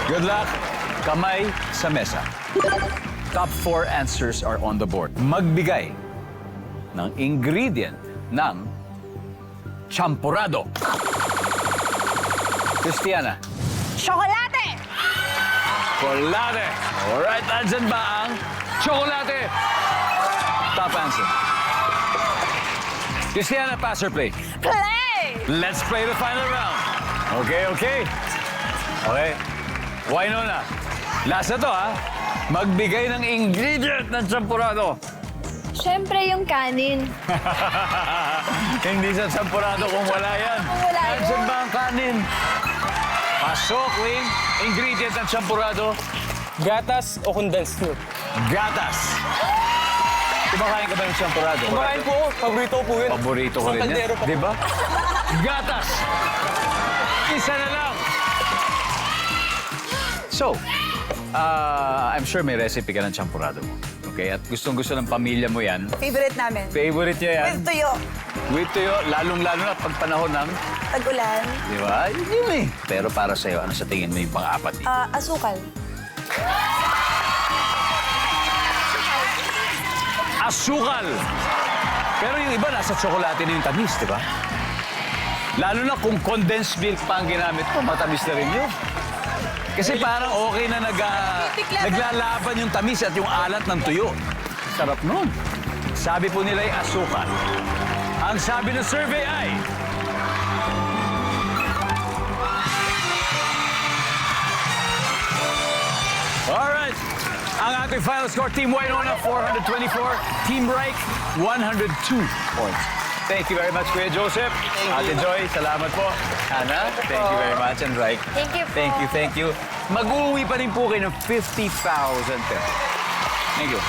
Good luck. Kamay sa mesa. Top 4 answers are on the board. Magbigay ng ingredient ng champurado. Christiana. Chocolate! Chocolate. Alright, nandyan ba ang chocolate? Top answer. Christiana, pass or play? Play! Let's play the final round. Okay. Okay. Wynonna, last na to, ha? Magbigay ng ingredient ng champurado. Siyempre yung kanin. Hindi sa champurado kung wala yan. Kung wala yan. Nandiyan ba ang kanin? Pasok, Wing. Ingredient ng champurado. Gatas o condensed milk? Gatas. Kumakain ka ba ng champurado? Kumakain po, paborito po yun. Paborito ko Sa rin yan. kaldero pa. Di ba? Gatas. Isa na lang. So, I'm sure may recipe ka ng champurado mo. Okay? At gustong-gusto ng pamilya mo yan. Favorite namin. Favorite niya yan. With tuyo. With tuyo, lalong-lalo na pag panahon ng... Tag-ulan. Di ba? Yun eh. Pero para sa'yo, ano sa tingin mo yung pang-apat eh? Asukal. Asukal! Pero yung iba, nasa tsokolate na yung tamis, di ba? Lalo na kung condensed milk pa ang ginamit mo, matamis na rin yun. Kasi parang okay na naglalaban yung tamis at yung alat ng tuyo. Sarap nun. Sabi po nila ay asukal. Ang sabi ng survey ay... Alright. Ang ating final score, Team Wynonna, 424. Team Reich, 102 points. Thank you very much, Kuya Joseph. Ate Joy, salamat po. Hannah, thank you very much. And Reich, Thank you po. thank you. Mag-uwi pa rin po kayo ng 50,000 pesos. Thank you.